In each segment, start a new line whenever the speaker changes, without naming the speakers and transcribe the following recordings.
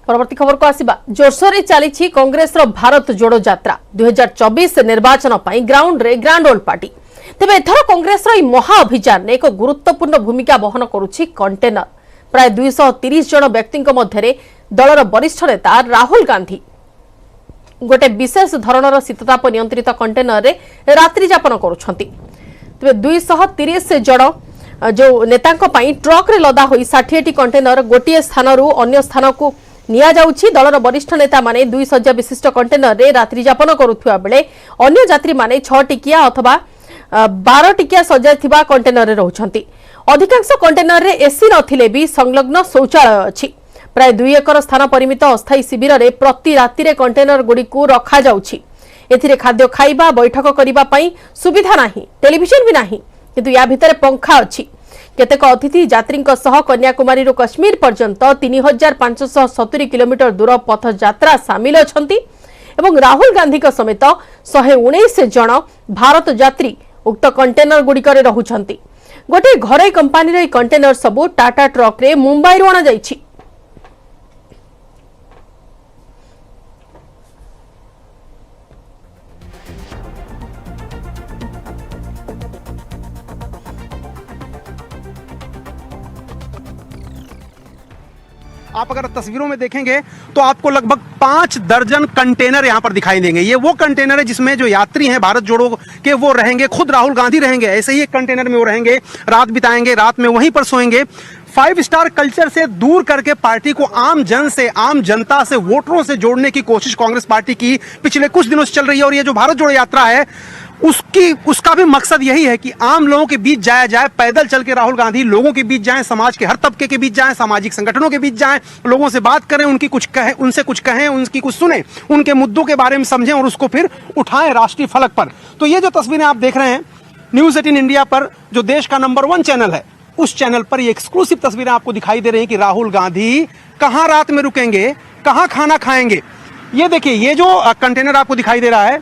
परवर्ती खबर को आसिबा जोरसोर चली कांग्रेस भारत जोड़ो यात्रा 2024 निर्वाचन ग्राउंड रे ग्रांड ओल्ड पार्टी तेज एथर कांग्रेस महाअभियान एक गुरुत्वपूर्ण भूमिका बहन करुछि कंटेनर प्राय 230 जन व्यक्ति मध्य दलर वरिष्ठ नेता राहुल गांधी गोटे विशेष धरणर शीतताप नियंत्रित कंटेनर रे रात्रि यापन करुछंती तेज 230 जन जो नेता ट्रक रे लदा होई 60 कंटेनर गोटे स्थान अन्य स्थान को निया जाउछि। दलर वरिष्ठ नेता माने 2 सज्जा विशिष्ट कंटेनर रे रात्रि यापन करुथुवा बेले अन्य यात्री माने 6 टिकिया अथवा 12 टिकिया सज्जा थिबा कंटेनर रे रहउछंती। अधिकांश कंटेनर रे एसी नथिले भी संलग्न शौचालय अछि। प्राय 2 एकर स्थान परिमित अस्थायी शिविर रे प्रति राति रे कंटेनर गुडी को रखा जाउछि। एथिरे खाद्य खाइबा बैठक करिबा पई सुविधा नाही, टेलीविजन भी नाही, किंतु या भितर पंखा अछि। केतेक अतिथि यात्री कन्याकुमारी कश्मीर पर्यंत 3570 किलोमीटर दूर पथ यात्रा सामिल अछंती एवं राहुल गांधी समेत 119 जन भारत यात्री उक्त कंटेनर गुड़िकर रहुछंती। गोटे घरोई कंपानी कंटेनर सबू टाटा ट्रक रे मुंबई अणा जाइछि।
आप अगर तस्वीरों में देखेंगे तो आपको लगभग 5 दर्जन कंटेनर यहां पर दिखाई देंगे। ये वो कंटेनर है जिसमें जो यात्री हैं भारत जोड़ो के वो रहेंगे, खुद राहुल गांधी रहेंगे। ऐसे ही एक कंटेनर में वो रहेंगे, रात बिताएंगे, रात में वहीं पर सोएंगे। 5 स्टार कल्चर से दूर करके पार्टी को आम जनता से वोटरों से जोड़ने की कोशिश कांग्रेस पार्टी की पिछले कुछ दिनों से चल रही है। और ये जो भारत जोड़ो यात्रा है उसका भी मकसद यही है कि आम लोगों के बीच जाया जाए, पैदल चल के राहुल गांधी लोगों के बीच जाएं, समाज के हर तबके के बीच जाएं, सामाजिक संगठनों के बीच जाएं, लोगों से बात करें, उनसे कुछ कहें, उनकी कुछ सुने, उनके मुद्दों के बारे में समझें और उसको फिर उठाएं राष्ट्रीय फलक पर। तो ये जो तस्वीरें आप देख रहे हैं न्यूज़ 18 इंडिया पर, जो देश का नंबर 1 चैनल है, उस चैनल पर ये एक्सक्लूसिव तस्वीरें आपको दिखाई दे रही हैं कि राहुल गांधी कहां रात में रुकेंगे, कहां खाना खाएंगे। ये देखिए, ये जो कंटेनर आपको दिखाई दे रहा है,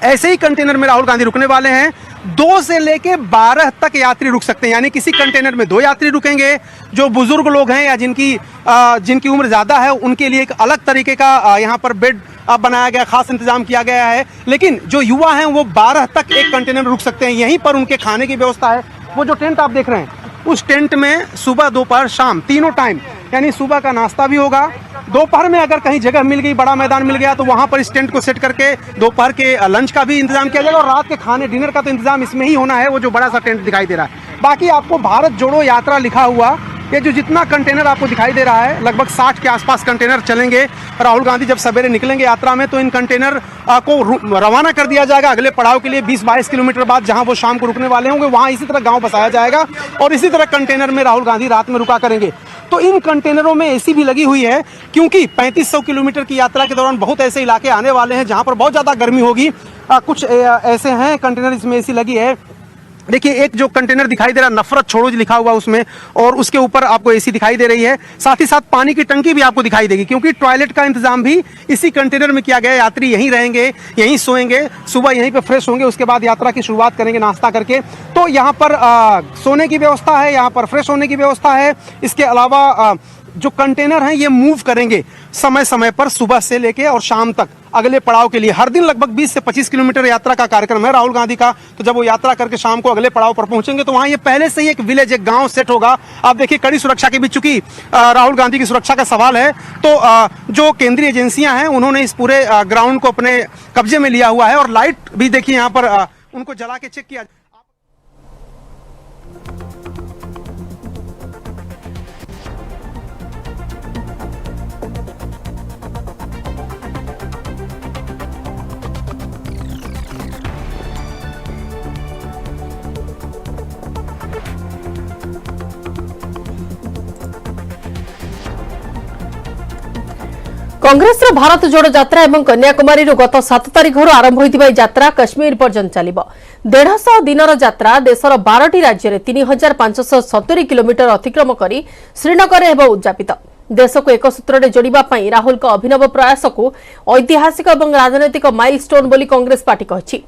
ऐसे ही कंटेनर में राहुल गांधी रुकने वाले हैं। 2 से लेके 12 तक यात्री रुक सकते हैं, यानी किसी कंटेनर में 2 यात्री रुकेंगे। जो बुजुर्ग लोग हैं या जिनकी उम्र ज्यादा है उनके लिए एक अलग तरीके का यहाँ पर बेड बनाया गया, खास इंतजाम किया गया है। लेकिन जो युवा हैं वो 12 तक एक कंटेनर में रुक सकते हैं। यहीं पर उनके खाने की व्यवस्था है। वो जो टेंट आप देख रहे हैं, उस टेंट में सुबह, दोपहर, शाम तीनों टाइम, यानी सुबह का नाश्ता भी होगा। दोपहर में अगर कहीं जगह मिल गई, बड़ा मैदान मिल गया, तो वहां पर इस टेंट को सेट करके दोपहर के लंच का भी इंतजाम किया जाएगा और रात के खाने, डिनर का तो इंतजाम इसमें ही होना है। वो जो बड़ा सा टेंट दिखाई दे रहा है। बाकी आपको भारत जोड़ो यात्रा लिखा हुआ ये जो जितना कंटेनर आपको दिखाई दे रहा है, लगभग 60 के आसपास कंटेनर चलेंगे। राहुल गांधी जब सवेरे निकलेंगे यात्रा में तो इन कंटेनर को रवाना कर दिया जाएगा अगले पड़ाव के लिए। 20-22 किलोमीटर बाद जहां वो शाम को रुकने वाले होंगे वहां इसी तरह गांव बसाया जाएगा और इसी तरह कंटेनर में राहुल गांधी रात में रुका करेंगे। तो इन कंटेनरों में एसी भी लगी हुई है, क्योंकि 3500 किलोमीटर की यात्रा के दौरान बहुत ऐसे इलाके आने वाले हैं जहां पर बहुत ज्यादा गर्मी होगी। कुछ ऐसे हैं कंटेनर इसमें एसी लगी है। देखिए, एक जो कंटेनर दिखाई दे रहा है, नफरत छोड़ो लिखा हुआ उसमें, और उसके ऊपर आपको एसी दिखाई दे रही है। साथ ही साथ पानी की टंकी भी आपको दिखाई देगी, क्योंकि टॉयलेट का इंतजाम भी इसी कंटेनर में किया गया है। यात्री यहीं रहेंगे, यहीं सोएंगे, सुबह यहीं पे फ्रेश होंगे, उसके बाद यात्रा की शुरुआत करेंगे नाश्ता करके। तो यहाँ पर सोने की व्यवस्था है, यहाँ पर फ्रेश होने की व्यवस्था है। इसके अलावा जो कंटेनर हैं ये मूव करेंगे समय समय पर, सुबह से लेके और शाम तक अगले पड़ाव के लिए। हर दिन लगभग 20 से 25 किलोमीटर यात्रा का कार्यक्रम है राहुल गांधी का। तो जब वो यात्रा करके शाम को अगले पड़ाव पर पहुंचेंगे तो वहां ये पहले से ही एक विलेज, एक गांव सेट होगा। आप देखिए, कड़ी सुरक्षा के बीच, चूंकि राहुल गांधी की सुरक्षा का सवाल है, तो जो केंद्रीय एजेंसियां हैं उन्होंने इस पूरे ग्राउंड को अपने कब्जे में लिया हुआ है। और लाइट भी देखिए यहाँ पर उनको जला के चेक किया।
कांग्रेस भारत जोड़ो यात्रा एवं कन्याकुमारी गत 7 तारिख आरंभ होता यात्रा कश्मीर पर्यंत चलिब। 150 दिनर यात्रा देशर 12टी राज्य में 3570 किलोमीटर अतिक्रम कर श्रीनगर उद्यापित। देश को एक सूत्र में जोड़ापी राहुल का अभिनव प्रयास को ऐतिहासिक और राजनैतिक माइलस्टोन बोली कांग्रेस पार्टी कही।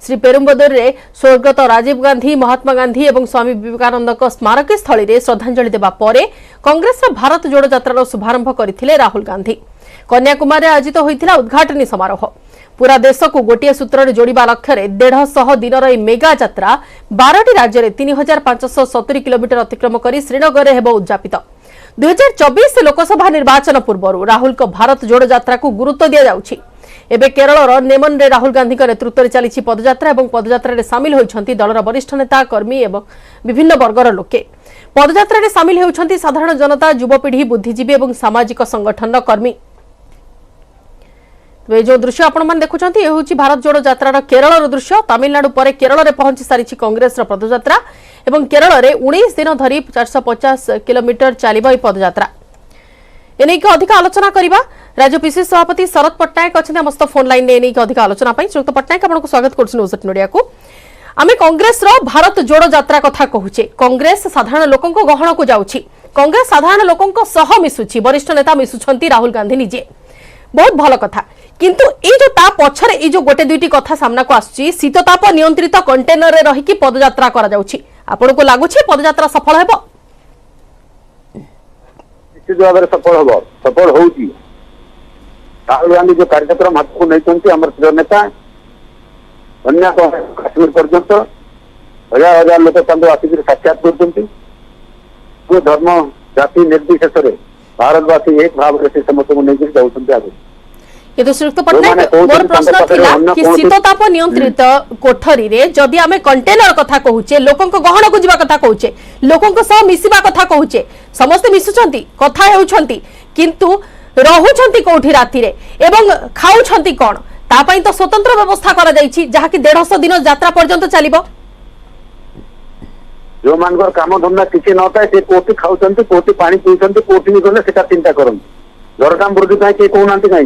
श्री पेरुम्बदूर रे स्वर्गत राजीव गांधी महात्मा गांधी और स्वामी विवेकानंद स्मारकी स्थली रे श्रद्धांजलि देबा परे कांग्रेस भारत जोड़ो यात्रार शुभारंभ करथिले राहुल गांधी। कन्याकुमारी आयोजित होइथिला उद्घाटनी समारोह। पूरा देश को गोटे सूत्र जोड़ा लक्ष्य 150 दिन मेगा यात्रा 12टी राज्य में 3570 किलोमीटर अतिक्रम कर श्रीनगर में उद्यापित। 2024 लोकसभा निर्वाचन पूर्व राहुल को भारत जोड़ो यात्रा को गुरुत्व दि जाउछि। एबे केरल नेमन रे राहुल गांधी नेतृत्व में चली पदयात्रा और पदयात्रा रे सामिल होइछंती दलर वरिष्ठ नेता कर्मी और विभिन्न वर्गर लोके। पदयात्रा रे सामिल होइछंती साधारण जनता, युवपीढ़ी, बुद्धिजीवी और सामाजिक संगठन कर्मी। जो दृश्य आपण देखुं ये हूँ भारत जोड़ो यात्रार केरल दृश्य। तमिलनाडु पर केरल में पहुंची सारी कांग्रेस पदयात्रा और केरल में 19 दिन धरी 450 किलोमीटर चलिबा पदयात्रा। एने अधिक आलोचना करबा राज्य पीसीसी सभापति शरद पट्टनायक अच्छा मस्त फोन लाइन ने एने अधिक आलोचना श्रीयुक्त पट्टनायक आपको स्वागत कर को आमे कांग्रेस भारत जोड़ो यात्रा कथा कहूचे। कांग्रेस साधारण लोकों गहन को जाउछि, कांग्रेस साधारण लोकों सह मिसुछि, वरिष्ठ नेता मिसुछंती राहुल गांधी निजे, बहुत भल कथा। किंतु ए जो ता पछरे ए जो गोटे दुईटी कथा सामना को आछि, शीतताप नियंत्रित कंटेनर रे रही कि पदयात्रा करा जाउछि, आपन को लागुछि पदयात्रा सफल हेबो?
निश्चित भाव सफल हेबो, सफल होउछि। राहुल गांधी जो कार्यक्रम हाथ को नहीं आम प्रिय नेता कश्मीर पर्यंत हजार हजार लोक आसिक साक्षात कर धर्म जाति निर्विशेष भारतवासी एक भाव से समस्त को नहीं जाऊँ आगे।
ये तो श्रीयुक्त पट्टनायक मोर प्रश्न थिला कि शीतताप नियंत्रित कोठरी रे जदि आमे कंटेनर कथा कहूचे, लोकन को गहन को जीवा कथा कहूचे, लोकन को सह मिसिबा कथा कहूचे, समस्त मिसुछंती कथा हेउछंती किंतु रहुछंती कोठी राती रे एवं खाउछंती कोन ता पई तो स्वतंत्र व्यवस्था करा जाईछि जहा कि 150 दिन यात्रा पर्यंत चलिबो।
जो मानकर काम धंदा किसी न था से कोटी खाउछंती, कोटी पानी पीउछंती, कोटी नि गले सेटा चिंता करंती। दरदाम वृद्धि पाई के कहउनांती काई,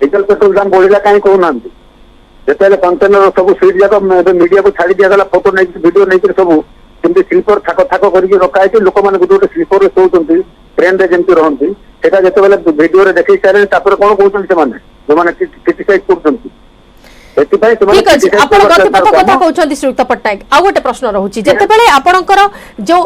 डीजल पेट्रोल दाम बढ़िला काई कहउनांती। जेतेले कंटेनर सब सीट जाक मीडिया को छाड़ी दिया गला, फोटो नै वीडियो नै सब किंतु स्लीपर थाक थाक करके रखा है। लोक मैंने गोटे गोटे स्लीपर रे सोचंती, ट्रेन रे जेमती रहंती, सेटा जेतेबेले वीडियो रे देखै सारे तापर कोन कहउछंती से माने जो माने क्रिटिसाइज करछंती।
ठीक अछि, आपण गतिपथ कथा कहउछंती श्रीयुक्त पट्टनायक। आ गोटे प्रश्न रहउछि, जेतेबेले आपणकर जो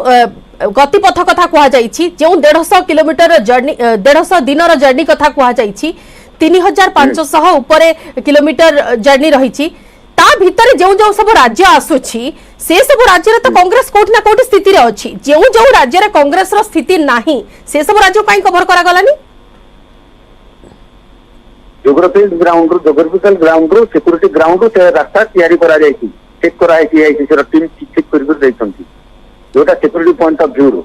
गतिपथ कथा कुहा जाईछि, जो 150 किलोमीटर जर्नी 150 दिनर जर्नी कथा कुहा जाईछि, 3500 ऊपर किलोमीटर जर्नी रही ता भितर जो जो सब राज्य आसुछि से सब राज्य रे तो कांग्रेस कोठी ना कोठी स्थिति रे अछि, जो जो राज्य रे कांग्रेस रो स्थिति नाही से सब राज्य काई कवर करा गलानी?
जोग्राफिकल ग्राउंड रो सिक्योरिटी ग्राउंड से रास्ता तैयारी करा जायछि, चेक करा जायछि, से टीम चेक कर दैछंती जोटा सिक्योरिटी पॉइंट ऑफ व्यू रो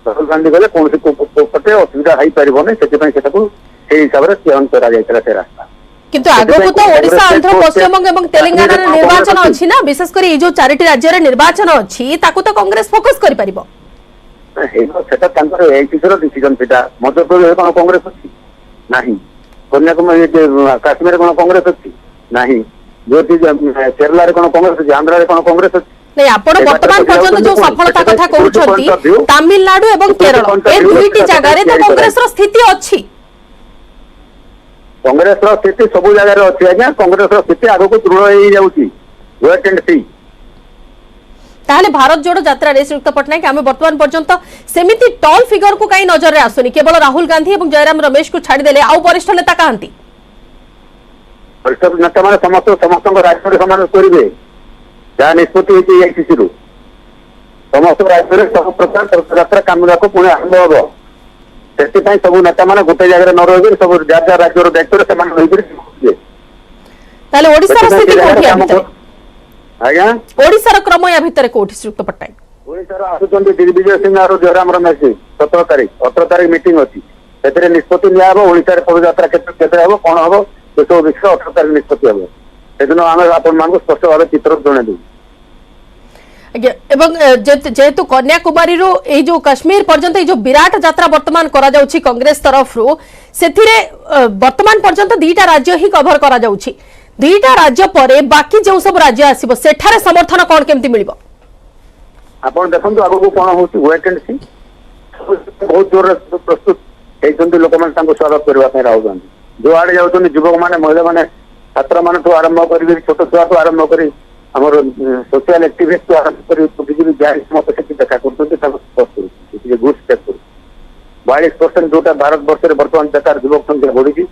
राहुल गांधी गले कोन से पटे असुविधा हाई परिबो नै, सेति पई सेटा को से हिसाब रे चयन करा जायतरा से रास्ता।
किंतु आगो तो ओडिशा, आंध्र, पश्चिम बंग एवं तेलंगाना रे निर्वाचन अछि ना, विशेष करी ए जो 4टी राज्य रे निर्वाचन अछि ताकू तो कांग्रेस फोकस करि परिबो।
हेबो सेटा तांकर एआईसीसी रो डिसीजन, सेटा मध्य प्रदेश कोन कांग्रेस अछि नाही, कन्याकुमारी काश्मीर कोन कांग्रेस अछि नाही, जो केरला रे कोन कांग्रेस अछि, आंध्र रे कोन कांग्रेस अछि
नहीं। आपण वर्तमान पर्यंत जो सफलता कथा कहउछंती तमिलनाडु एवं केरल ए दुईटी जगह रे तो कांग्रेस रो स्थिति अछि।
कांग्रेस रो स्थिति सब जगह रे अछि आज्ञा, कांग्रेस रो स्थिति आगो को दृढ़ होई जाउची, वेट एंड सी।
ताहले भारत जोड़ो यात्रा रे श्रीयुक्त पट्टनायक आमे वर्तमान पर्यंत सेमिति टॉल फिगर को काई नजर रे आसुनी, केवल राहुल गांधी एवं जयराम रमेश को छाड़ी देले आउ वरिष्ठ नेता कांती?
वरिष्ठ नेता माने समस्त राज्य रे समान करिवे जहाँ निष्पत्ति होती आईसीसी रू समस्त राज्य में सब प्रकार यात्रा काम को पुणे आरंभ हम से सब नेता मैंने गोटे जगह न रही सब जहाँ जहाँ राज्य दायित्व
ओडिशार क्रम या भितर कोठी श्रीयुक्त पट्टनायक?
ओडिशार आसुचंती दिग्विजय सिंह और जयराम रमेश 17 तारीख मीटिंग अच्छी से निष्पत्ति निया ओडिशा पदयात्रा केते हम कौन हम से सब विषय 18 तारीख निष्पत्ति हम सेदिन आम आपको स्पष्ट भाव चित्र जनइबू।
एवं जेहेतु कन्याकुमारी रो ए जो कश्मीर पर्यंत जो विराट यात्रा वर्तमान करा जाउछि कांग्रेस तरफ रो सेथिरे वर्तमान पर्यंत 2टा राज्य ही कवर करा जाउछि, 2टा राज्य परे बाकी जो सब राज्य आसीबो सेठारे समर्थन कोन केमति मिलिबो?
आपण देखंतु आगो को कोन होछि वेट एंड सी। बहुत जोर प्रस्तुत हेचंती लोक माने तांको स्वागत करबा पे राहुल गांधी जो आड़े जाउछन युवक माने महिला माने छात्र मान आरंभ कर छोट छुआ तो आरंभ कर सोशल एक्टिविस्ट तो आरंभ कर बुद्धिजीवी जहाँ समस्त से देखा कर घुस चेक कर 42% जोटा भारत वर्ष में बर्तमान बेकार युवक संख्या बढ़ी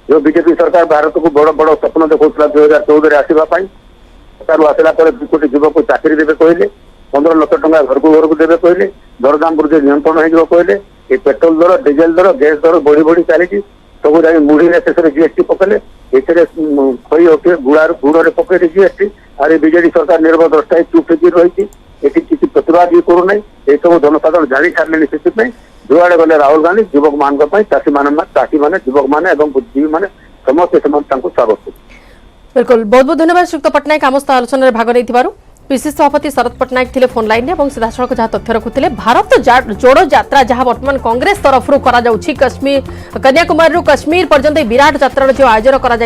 जो बीजेपी सरकार भारत को बड़ बड़ स्वप्न देखा 2014 आसवाई सरकार आसला 2 कोटी युवक को चाकरी देवे कहले 15 लाख टंका घर को देवे कहले दरदाम वृद्धि नियंत्रण हो कहले ये पेट्रोल दर डीजेल दर गैस दर बढ़ी बढ़ी चली सब जाए मुढ़ी शेष में जीएसटी पकड़े ये खई होते गुड़ पकड़े जीएसटी आरे बीजेडी सरकार निर्भर दृष्टा चुप रही ये किसी प्रतिवाद भी करूना ये सब जनसाधारण जानी सारे से जुआड़े गले राहुल गांधी युवक मान चाषी मैंने युवक मैंने बुद्धिजीवी मैंने समस्त स्वागत कर
बिल्कुल बहुत बहुत धन्यवाद श्रीयुक्त पट्टनायक आम सहित आलोचन भाग नहीं पिसिसी सभापति शरद पट्टनायक थे फोन लाइन और सीधा सड़क जहाँ तथ्य रखुते भारत जोड़ो यात्रा जहाँ बर्तमान कांग्रेस तरफ कश्मीर कन्याकुमारी कश्मीर पर्यंत विराट यात्रा जो आयोजन कर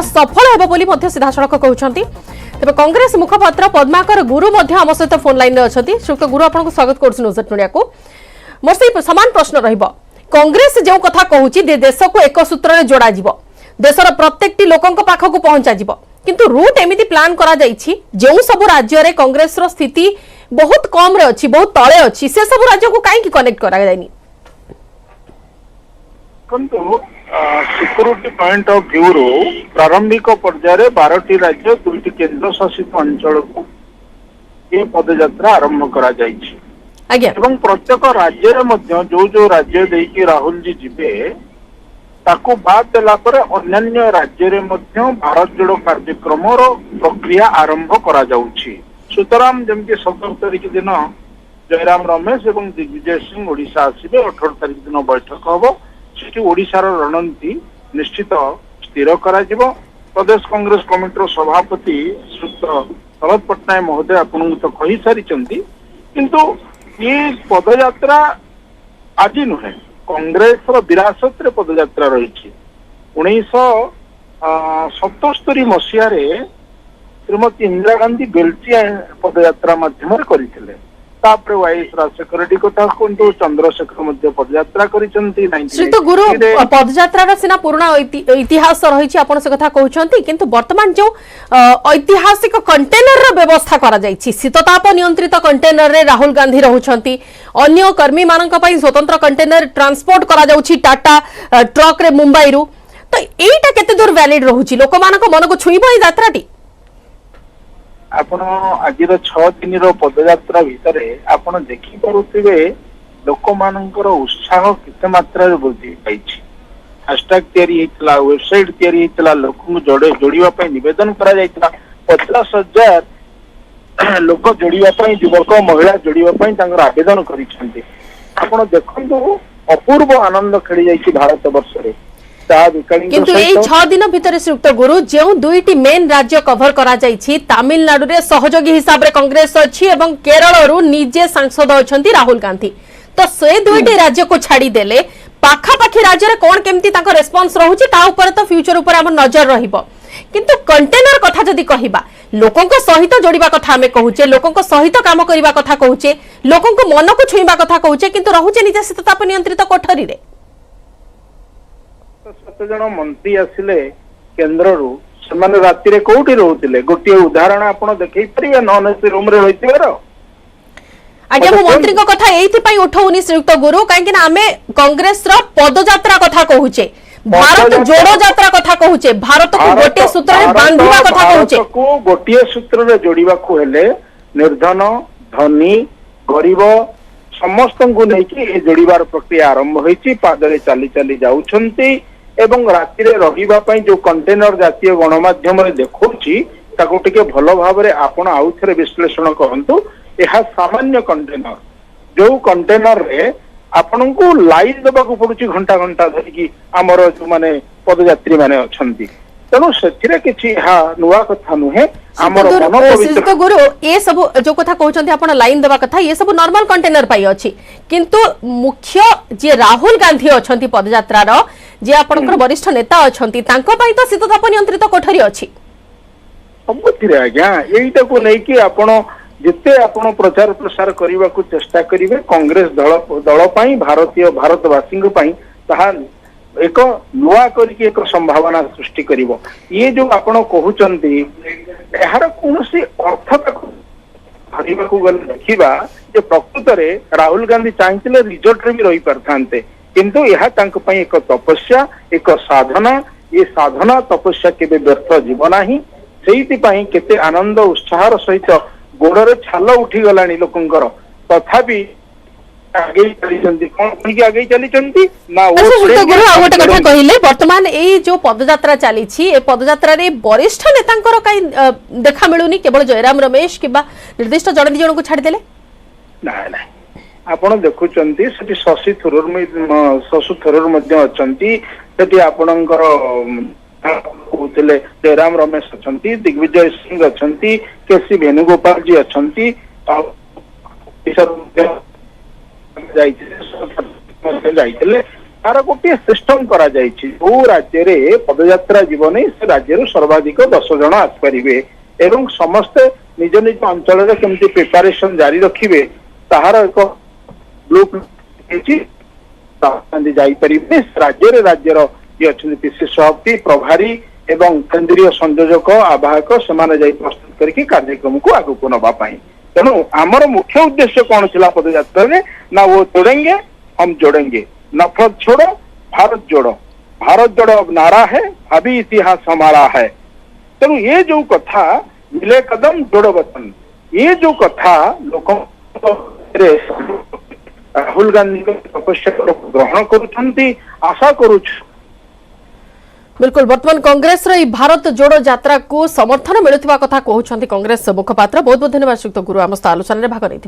सफल होब सीधा सड़क कहते तेज कांग्रेस मुखपात्र पद्माकर गुरु आम सहित फोन लाइन में अच्छा श्रीयुक्त गुरु आपको स्वागत करुया को मोर से सामान प्रश्न कांग्रेस जो कथा कहूँ देश को एक सूत्र में जोड़ा देशर प्रत्येक लोकों पाखक पहुंचा किंतु रूट एमिति प्लान करा जाइछि जो सब राज्य रे कांग्रेस रो स्थिति बहुत कम रे अछि बहुत तळे अछि से सब राज्य को काहे की कनेक्ट करा जायनी
किंतु सिक्योरिटी पॉइंट ऑफ व्यू रो प्रारंभिक पर्याय रे 12टी राज्य 2टी केंद्र शासित अंचल को ये पदयात्रा आरंभ करा जाइछि
आज्ञा
एवं प्रत्येक राज्य रे मध्य जो राज्य देई कि राहुल जी जिबे ताको बाद देला पर अन्य राज्य रे मध्य भारत जोड़ो कार्यक्रम प्रक्रिया आरंभ करा जाउछि सुतराम जमके 17 तारिख दिन जयराम रमेश एवं दिग्विजय सिंह ओडिशा आसिबे 18 तारिख दिन बैठक हबो सेठी ओडिशार रणनीति निश्चित स्थिर करा जिवो प्रदेश कांग्रेस कमिटीर सभापति श्रीयुक्त शरद पट्टनायक महोदय आपन तो कहि सारी चंती किंतु ये पदयात्रा आज नुहे कांग्रेस विरासत पदयात्रा रही 1977 मसीह श्रीमती इंदिरा गांधी बेलची पदयात्रा माध्यम करते वाईएस राजशेखर रेड्डी कथा कहतु चंद्रशेखर पदयात्रा
श्रीयुक्त गुरु पदयात्रा सीना पुराना इतिहास रही आपण से कथा कहते किंतु वर्तमान जो ऐतिहासिक कंटेनर व्यवस्था करा जायछि शीतताप नियंत्रित कंटेनर रे राहुल गांधी रहउछंती अन्य कर्मी मानक पई स्वतंत्र कंटेनर ट्रांसपोर्ट करा जाउछि टाटा ट्रक रे मुंबई रु तो एटा केते दूर वैलिड रहउछि लोक मानक मन को छुईबो ए यात्राटी
आपण आज 6 दिन पदयात्रा भितर आपण देखि पारुथिबे लोक मानकर उत्साह किते मात्रा वृद्धि पाइछि हैशटैग तयारी हेतला वेबसाइट तयारी हेतला लोक जोड़िबा पई निवेदन करा जायतला 50,000 लोक जोड़िबा पई युवक महिला जोड़िबा पई तांगर आवेदन करिसंती आपण देखंतु अपूर्व आनंद खेली जायछि भारत वर्ष रे
किंतु ये 6 दिन भितर श्रीयुक्त गुरु जो 2टी मेन राज्य कभर करा जायछि तमिलनाडु रे सहयोगी हिसाब रे कांग्रेस अछि एवं केरल रु निजे सांसद अछंती राहुल गांधी तो से 2टी राज्य को छाड़ी देले पाखा पाखी राज्य रे कोन केमती ताको रेस्पॉन्स रहउछि ता ऊपर तो फ्यूचर ऊपर हम नजर रहिबो किंतु कंटेनर कथा जदी कहिबा लोकों को सहित जोड़िबा कथा हमें कहूचे लोकों को सहित काम करिबा कथा कहूचे लोकों को मन को छुईबा कथा कहूचे किंतु रहउचे निजे शीतताप नियंत्रित कोठरी रे
7 जन मंत्री आसिले केंद्र रु समान राति रे कोठी रहउतिले गोटे उदाहरण आपण देखै परिया नॉन एसी रूम रे रहितिबार
आज्ञा मो मंत्री को कथा एथि पई उठौनी श्रीयुक्त गुरु काहे कि आमे कांग्रेस रो पदयात्रा कथा कहूचे भारत जोड़ो यात्रा कथा कहूचे भारत को गोटे सूत्र रे बांधिबा कथा कहूचे
को गोटे सूत्र रे जोड़िबा को हेले निर्धन धनी गरीब समस्त को लेकिन ए जोड़िबार प्रक्रिया आरंभ होईची पादरे चाली चाली जाउछंती एवं राति रे रहिबा पई जो कंटेनर जातीय गणमाध्यम रे देखौची ताको टिके भलो भाव रे आपण आउथरे विश्लेषण करंतु एहा सामान्य कंटेनर जो कंटेनर रे आपण को लाइन देबा को पडुची घंटा घंटा धरि की हमर जो माने पदयात्री माने अछंती तेणु से किसी नुआ कथा नुहे
श्रीयुक्त गुरु ये सब जो कथा कहते आप लाइन देवा कथा ये सब नॉर्मल कंटेनर पाई अच्छी किंतु मुख्य जे राहुल गांधी अच्छा पदयात्रार जे आपनकर वरिष्ठ नेता अच्छा तो शीतताप नियंत्रित कोठरी अच्छी
सबुथिरे आज्ञा एटा को नै कि आपण जिते आपण प्रचार प्रसार करबा को चेष्टा करिवे कांग्रेस दल पई भारतीय भारतवासी पई ताहा एक नुआ करके एक संभावना सृष्टि करिवो ये जो आपण कहउचंती एहार कोनोसी अर्थ धरिबाकू गले देखिबा जे प्रकृत रे राहुल गांधी चाहते रिजल्ट रे भी रही पारथांते किंतु यह तांक पई एक तपस्या एक साधना ये साधना तपस्या केबे व्यर्थ जीव नाही सेहिति पई केते आनंद उत्साहर सहित गोड़रे छाल उठी गलानी लोकंकर तथापि आगे चली कौन आगे चली ना वो
अच्छा गुरु आ गोटे कथा कहिले वर्तमान एई जो पदयात्रा चली ए पदयात्रा रे वरिष्ठ नेतांकर काई देखा मिलुनी केवल जयराम रमेश किबा निर्दिष्ट जण दि जण को छाडी देले
ना ना आपण देखुचंती सेठी शशि थरूर मध्ये अछंती सेठी आपणकर कहते जयराम रमेश अछंती दिग्विजय सिंह अछंती केसी वेणुगोपाल जी अछंती तार गोटे सिस्टम करा जो राज्य रे पदयात्रा जीवन से राज्य सर्वाधिक 10 जन आसपारे एवं समस्ते निज निज अंचल केमती प्रिपारेशन जारी रखिए ताहार एक ब्लू राज्य राज्यर ये अच्छे पीसी सभापति प्रभारी एवं केंद्रीय संयोजक आवाहक से प्रस्तुत करके कार्यक्रम को आगे को नवाई तेणु आमर मुख्य उद्देश्य कौन था पदयात्रा में ना वो तोड़ेंगे हम जोड़ेंगे नफरत छोड़ो भारत जोड़ो अब नारा है अभी इतिहास हमारा है तेणु ये जो कथा मिले कदम जोड़ो वतन ये जो कथा लोक राहुल गांधी तपस्या ग्रहण करुछंती आशा करुछु
बिल्कुल वर्तमान कांग्रेस रो भारत जोड़ो यात्रा को समर्थन मिलुवा कथा कहउछंती कांग्रेस मुखपात्र बहुत बहुत धन्यवाद श्रीयुक्त गुरु आम आलोचना भाग नहीं